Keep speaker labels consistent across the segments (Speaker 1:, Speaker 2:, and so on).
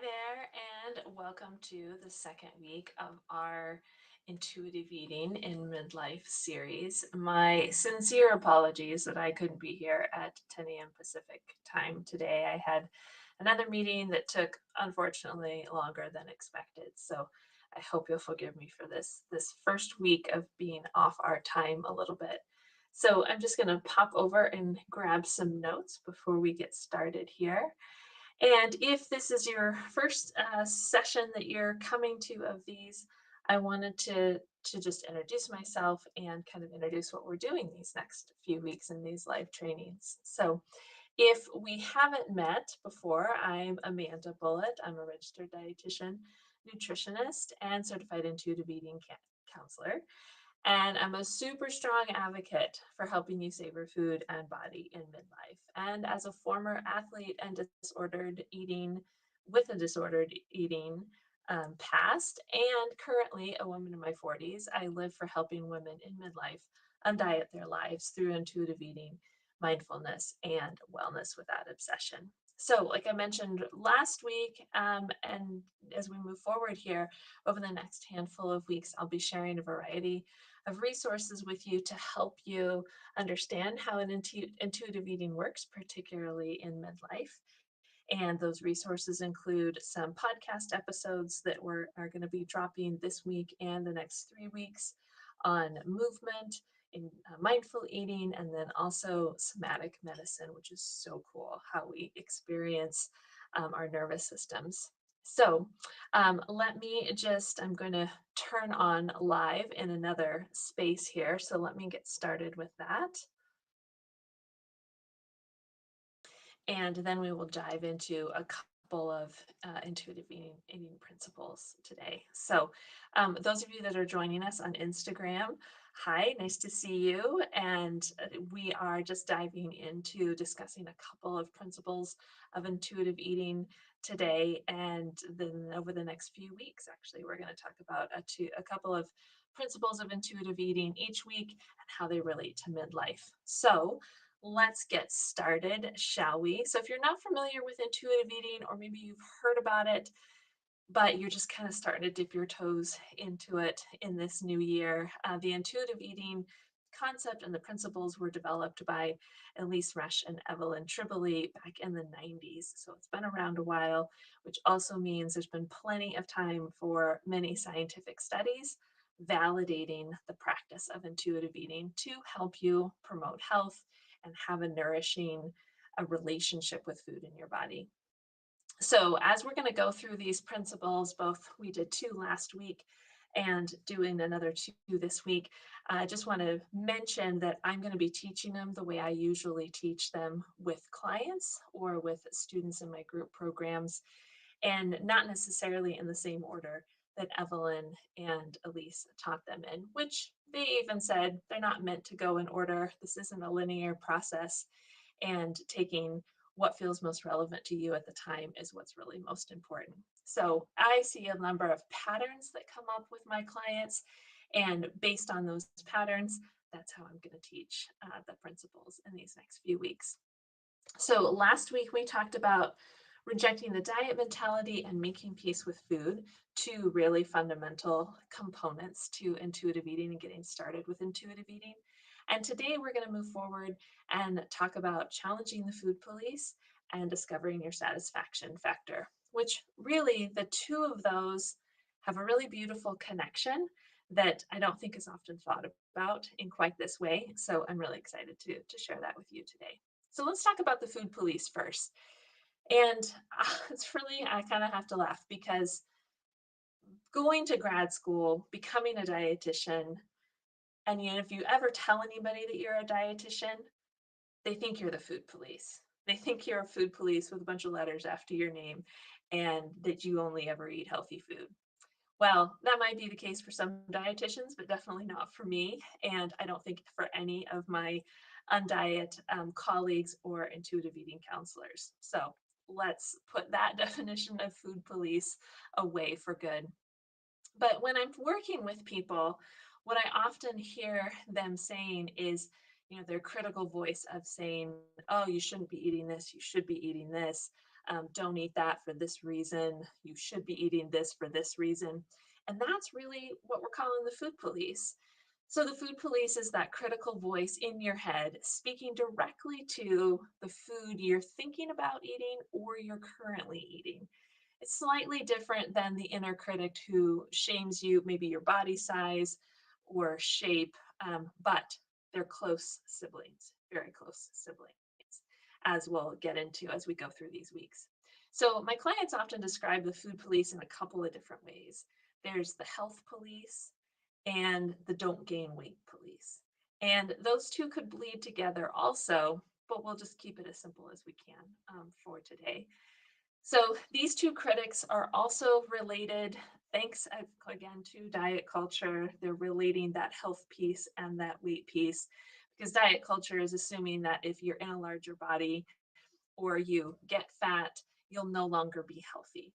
Speaker 1: there, and welcome to the second week of our Intuitive Eating in Midlife series. My sincere apologies that I couldn't be here at 10 a.m. Pacific time today. I had another meeting that took, unfortunately, longer than expected. So I hope you'll forgive me for this first week of being off our time a little bit. So I'm just going to pop over and grab some notes before we get started here. And if this is your first session that you're coming to of these, I wanted to just introduce myself and kind of introduce what we're doing these next few weeks in these live trainings. So if we haven't met before, I'm Amanda Bullat. I'm a registered dietitian, nutritionist, and certified intuitive eating counselor. And I'm a super strong advocate for helping you savor food and body in midlife. And as a former athlete and disordered eating, with a disordered eating past, and currently a woman in my 40s, I live for helping women in midlife undiet their lives through intuitive eating, mindfulness, and wellness without obsession. So, like I mentioned last week, and as we move forward here over the next handful of weeks, I'll be sharing a variety of resources with you to help you understand how an intuitive eating works, particularly in midlife. And those resources include some podcast episodes that are going to be dropping this week and the next 3 weeks on movement, in mindful eating, and then also somatic medicine, which is so cool how we experience our nervous systems. So I'm going to turn on live in another space here. So let me get started with that. And then we will dive into a couple of intuitive eating principles today. So those of you that are joining us on Instagram, hi, nice to see you. And we are just diving into discussing a couple of principles of intuitive eating today. And then over the next few weeks, actually, we're going to talk about a couple of principles of intuitive eating each week and how they relate to midlife. So let's get started, shall we? So if you're not familiar with intuitive eating, or maybe you've heard about it, but you're just kind of starting to dip your toes into it in this new year, the intuitive eating concept and the principles were developed by Elise Resch and Evelyn Tribole back in the 90s. So it's been around a while, which also means there's been plenty of time for many scientific studies validating the practice of intuitive eating to help you promote health and have a nourishing relationship with food in your body. So as we're going to go through these principles, both we did 2 last week and doing another 2 this week, I just want to mention that I'm going to be teaching them the way I usually teach them with clients or with students in my group programs, and not necessarily in the same order that Evelyn and Elise taught them in, which they even said they're not meant to go in order. This isn't a linear process, and taking what feels most relevant to you at the time is what's really most important. So I see a number of patterns that come up with my clients, and based on those patterns, that's how I'm going to teach the principles in these next few weeks. So last week we talked about rejecting the diet mentality and making peace with food, two really fundamental components to intuitive eating and getting started with intuitive eating. And today we're going to move forward and talk about challenging the food police and discovering your satisfaction factor, which really the two of those have a really beautiful connection that I don't think is often thought about in quite this way. So I'm really excited to share that with you today. So let's talk about the food police first. And it's really, I kind of have to laugh because going to grad school, becoming a dietitian, and if you ever tell anybody that you're a dietitian, they think you're the food police. They think you're a food police with a bunch of letters after your name and that you only ever eat healthy food. Well, that might be the case for some dietitians, but definitely not for me. And I don't think for any of my undiet colleagues or intuitive eating counselors. So let's put that definition of food police away for good. But when I'm working with people, what I often hear them saying is, their critical voice of saying, oh, you shouldn't be eating this, you should be eating this. Don't eat that for this reason. You should be eating this for this reason. And that's really what we're calling the food police. So the food police is that critical voice in your head speaking directly to the food you're thinking about eating or you're currently eating. It's slightly different than the inner critic who shames you, maybe your body size or shape, but they're close siblings, very close siblings, as we'll get into as we go through these weeks. So, my clients often describe the food police in a couple of different ways. There's the health police and the don't gain weight police. And those two could bleed together also, but we'll just keep it as simple as we can for today. So these two critics are also related, thanks again to diet culture. They're relating that health piece and that weight piece because diet culture is assuming that if you're in a larger body or you get fat, you'll no longer be healthy,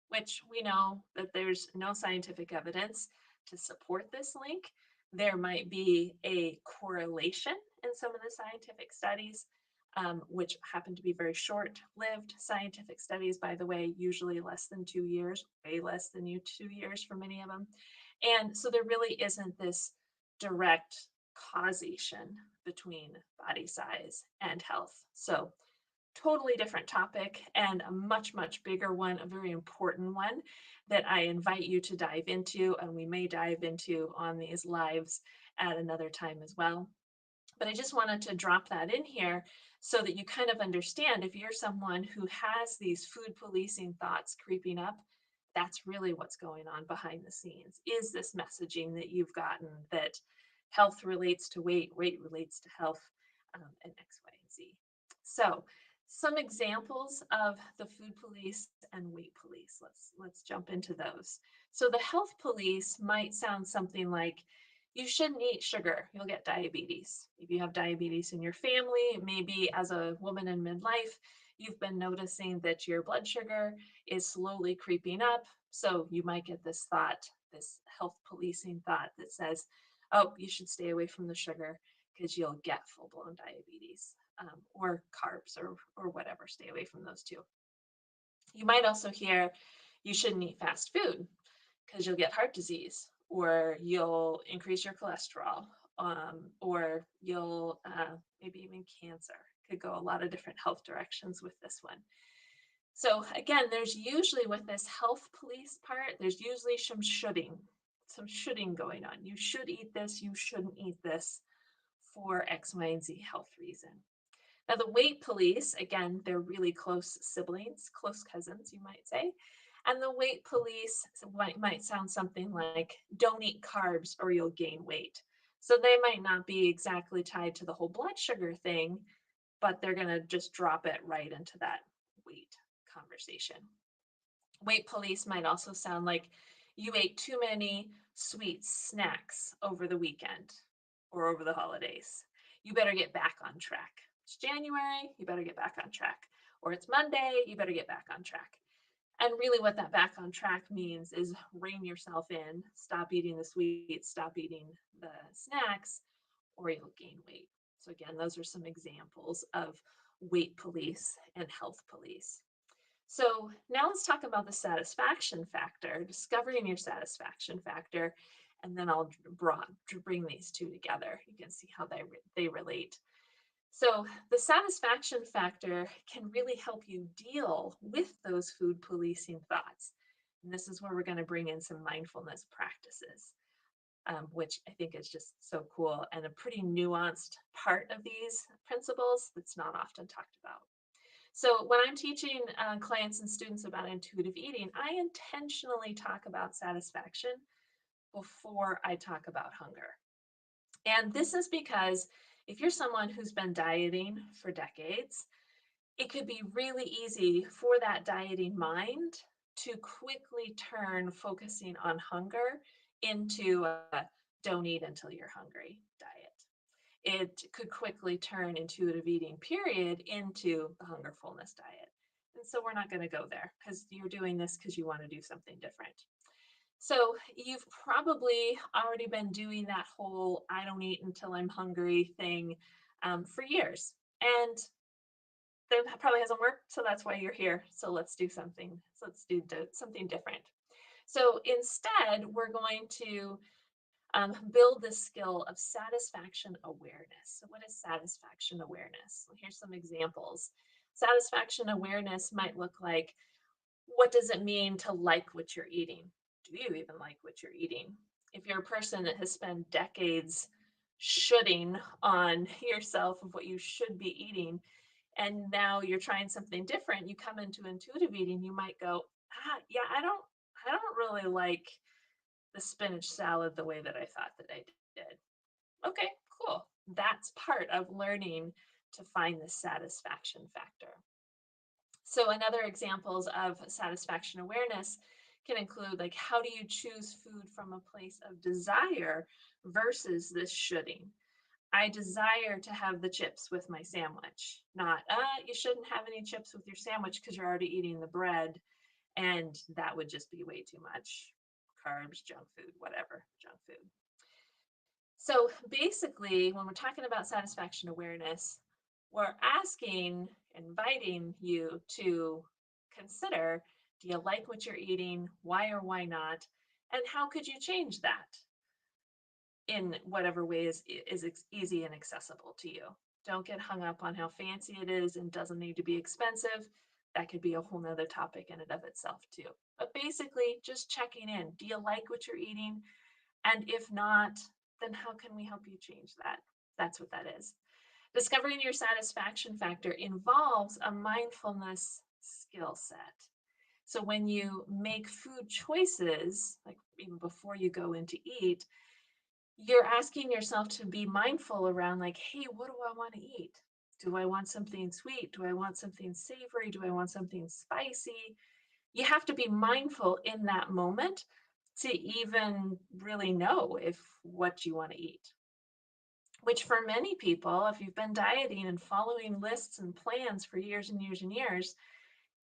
Speaker 1: which we know that there's no scientific evidence to support this link. There might be a correlation in some of the scientific studies, which happen to be very short lived scientific studies, by the way, usually less than 2 years, way less than 2 years for many of them. And so there really isn't this direct causation between body size and health. So totally different topic and a much, much bigger one, a very important one that I invite you to dive into, and we may dive into on these lives at another time as well. But I just wanted to drop that in here so that you kind of understand if you're someone who has these food policing thoughts creeping up, that's really what's going on behind the scenes. Is this messaging that you've gotten that health relates to weight, weight relates to health, and X, Y, and Z? So, some examples of the food police and weight police. Let's jump into those. So the health police might sound something like, you shouldn't eat sugar, you'll get diabetes. If you have diabetes in your family, maybe as a woman in midlife, you've been noticing that your blood sugar is slowly creeping up. So you might get this thought, this health policing thought that says, oh, you should stay away from the sugar because you'll get full blown diabetes, or carbs, or whatever. Stay away from those two. You might also hear you shouldn't eat fast food because you'll get heart disease, or you'll increase your cholesterol, or you'll maybe even cancer. Could go a lot of different health directions with this one. So again, there's usually with this health police part, there's usually some shoulding going on. You should eat this, you shouldn't eat this for X, Y, and Z health reason. Now, the weight police, again, they're really close siblings, close cousins, you might say. And the weight police might sound something like, don't eat carbs or you'll gain weight. So they might not be exactly tied to the whole blood sugar thing, but they're going to just drop it right into that weight conversation. Weight police might also sound like, you ate too many sweet snacks over the weekend or over the holidays. You better get back on track. It's January, you better get back on track. Or it's Monday, you better get back on track. And really, what that back on track means is rein yourself in, stop eating the sweets, stop eating the snacks, or you'll gain weight. So, again, those are some examples of weight police and health police. So now let's talk about the satisfaction factor, discovering your satisfaction factor, and then I'll bring these two together. You can see how they relate. So the satisfaction factor can really help you deal with those food policing thoughts. And this is where we're going to bring in some mindfulness practices, which I think is just so cool and a pretty nuanced part of these principles that's not often talked about. So when I'm teaching clients and students about intuitive eating, I intentionally talk about satisfaction before I talk about hunger. And this is because if you're someone who's been dieting for decades, it could be really easy for that dieting mind to quickly turn focusing on hunger into a don't eat until you're hungry diet. It could quickly turn intuitive eating period into the hunger fullness diet. And so we're not going to go there because you're doing this because you want to do something different. So you've probably already been doing that whole I don't eat until I'm hungry thing for years. And that probably hasn't worked, so that's why you're here. So let's do something. So let's do something different. So instead, we're going to build this skill of satisfaction awareness. So, what is satisfaction awareness? Well, here's some examples. Satisfaction awareness might look like, what does it mean to like what you're eating? Do you even like what you're eating? If you're a person that has spent decades shoulding on yourself of what you should be eating, and now you're trying something different, you come into intuitive eating, you might go, yeah, I don't really like the spinach salad the way that I thought that I did. Okay, cool. That's part of learning to find the satisfaction factor. So another examples of satisfaction awareness can include, like, how do you choose food from a place of desire versus this shoulding? I desire to have the chips with my sandwich, not, you shouldn't have any chips with your sandwich because you're already eating the bread, and that would just be way too much carbs, junk food, whatever, junk food. So basically, when we're talking about satisfaction awareness, we're asking, inviting you to consider, do you like what you're eating? Why or why not? And how could you change that in whatever way is easy and accessible to you? Don't get hung up on how fancy it is and doesn't need to be expensive. That could be a whole nother topic in and of itself, too. But basically, just checking in. Do you like what you're eating? And if not, then how can we help you change that? That's what that is. Discovering your satisfaction factor involves a mindfulness skill set. So when you make food choices, like even before you go in to eat, you're asking yourself to be mindful around, like, hey, what do I want to eat? Do I want something sweet? Do I want something savory? Do I want something spicy? You have to be mindful in that moment to even really know if what you want to eat. Which for many people, if you've been dieting and following lists and plans for years and years and years,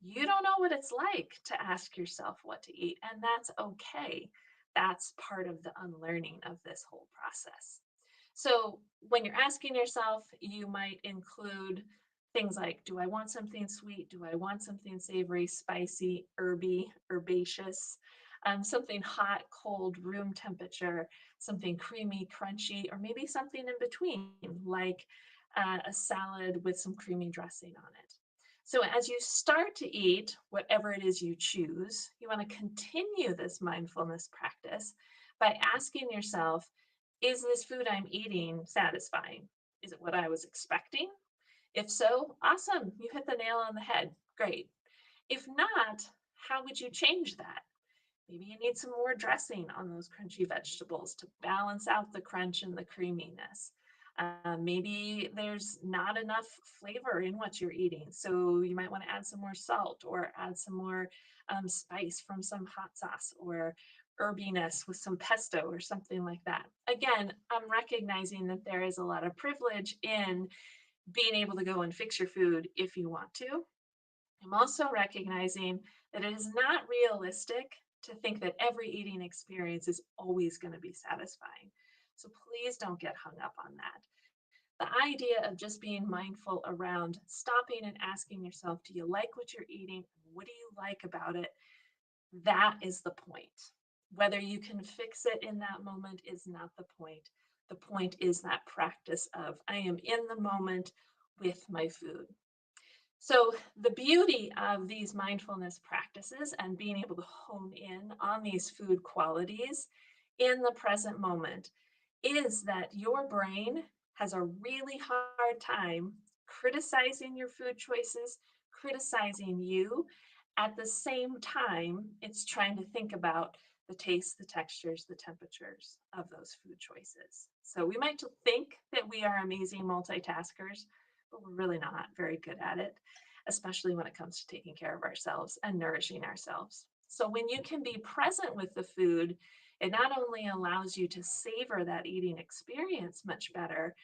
Speaker 1: you don't know what it's like to ask yourself what to eat. And that's okay. That's part of the unlearning of this whole process. So when you're asking yourself, you might include things like, do I want something sweet? Do I want something savory, spicy, herby, herbaceous? Something hot, cold, room temperature, something creamy, crunchy, or maybe something in between, like a salad with some creamy dressing on it. So as you start to eat whatever it is you choose, you want to continue this mindfulness practice by asking yourself, is this food I'm eating satisfying? Is it what I was expecting? If so, awesome, you hit the nail on the head. Great. If not, how would you change that? Maybe you need some more dressing on those crunchy vegetables to balance out the crunch and the creaminess. Maybe there's not enough flavor in what you're eating. So you might want to add some more salt or add some more spice from some hot sauce or herbiness with some pesto or something like that. Again, I'm recognizing that there is a lot of privilege in being able to go and fix your food if you want to. I'm also recognizing that it is not realistic to think that every eating experience is always going to be satisfying. So please don't get hung up on that. The idea of just being mindful around stopping and asking yourself, do you like what you're eating? What do you like about it? That is the point. Whether you can fix it in that moment is not the point. The point is that practice of, I am in the moment with my food. So, the beauty of these mindfulness practices and being able to hone in on these food qualities in the present moment is that your brain has a really hard time criticizing your food choices, criticizing you. At the same time, it's trying to think about the taste, the textures, the temperatures of those food choices. So we might think that we are amazing multitaskers, but we're really not very good at it, especially when it comes to taking care of ourselves and nourishing ourselves. So when you can be present with the food, it not only allows you to savor that eating experience much better,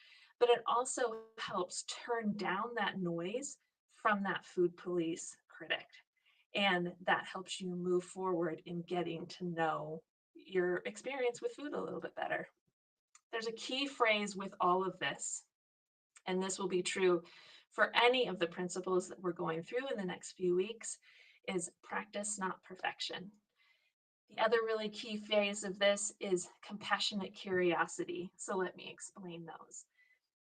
Speaker 1: but it also helps turn down that noise from that food police critic. And that helps you move forward in getting to know your experience with food a little bit better. There's a key phrase with all of this, and this will be true for any of the principles that we're going through in the next few weeks is practice, not perfection. The other really key phase of this is compassionate curiosity. So let me explain those.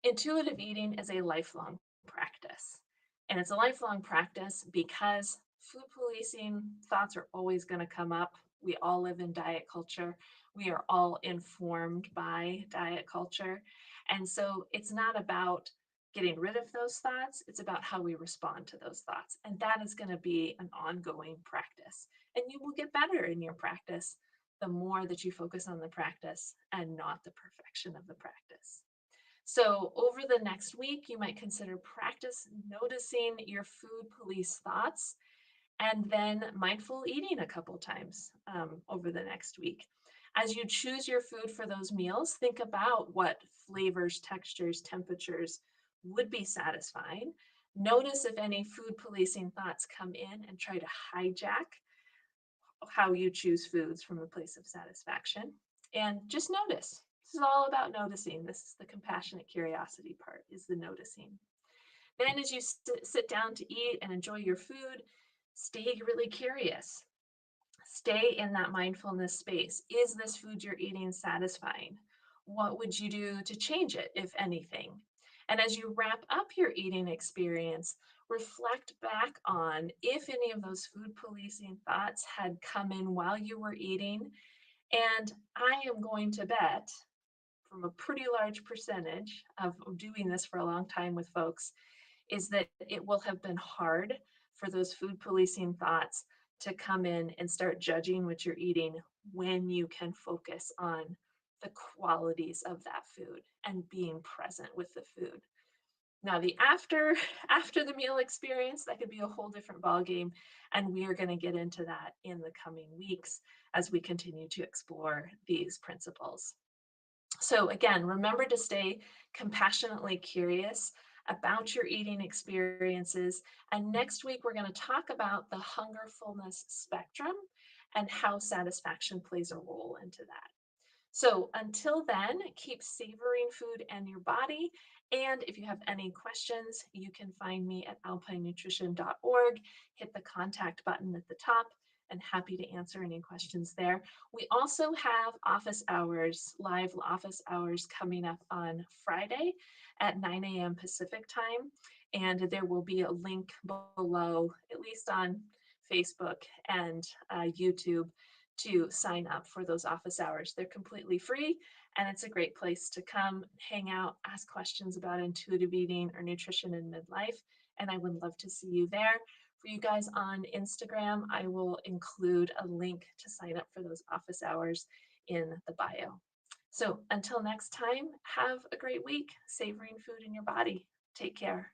Speaker 1: Intuitive eating is a lifelong practice. And it's a lifelong practice because food policing thoughts are always going to come up. We all live in diet culture. We are all informed by diet culture. And so it's not about getting rid of those thoughts, it's about how we respond to those thoughts. And that is going to be an ongoing practice. And you will get better in your practice the more that you focus on the practice and not the perfection of the practice. So, over the next week, you might consider practice noticing your food police thoughts and then mindful eating a couple times over the next week. As you choose your food for those meals, think about what flavors, textures, temperatures would be satisfying. Notice if any food policing thoughts come in and try to hijack how you choose foods from a place of satisfaction. And just notice. This is all about noticing. This is the compassionate curiosity part, is the noticing. Then, as you sit down to eat and enjoy your food, stay really curious. Stay in that mindfulness space. Is this food you're eating satisfying? What would you do to change it, if anything? And as you wrap up your eating experience, reflect back on if any of those food policing thoughts had come in while you were eating. And I am going to bet, from a pretty large percentage of doing this for a long time with folks, is that it will have been hard for those food policing thoughts to come in and start judging what you're eating when you can focus on the qualities of that food and being present with the food. Now, the after the meal experience, that could be a whole different ballgame, and we are going to get into that in the coming weeks as we continue to explore these principles. So again, remember to stay compassionately curious about your eating experiences. And next week, we're going to talk about the hunger fullness spectrum and how satisfaction plays a role into that. So until then, keep savoring food and your body. And if you have any questions, you can find me at alpinenutrition.org. Hit the contact button at the top and happy to answer any questions there. We also have office hours, live office hours coming up on Friday at 9 a.m. Pacific time. And there will be a link below, at least on Facebook and YouTube, to sign up for those office hours. They're completely free, and it's a great place to come, hang out, ask questions about intuitive eating or nutrition in midlife. And I would love to see you there. For you guys on Instagram, I will include a link to sign up for those office hours in the bio. So until next time, have a great week, savoring food in your body. Take care.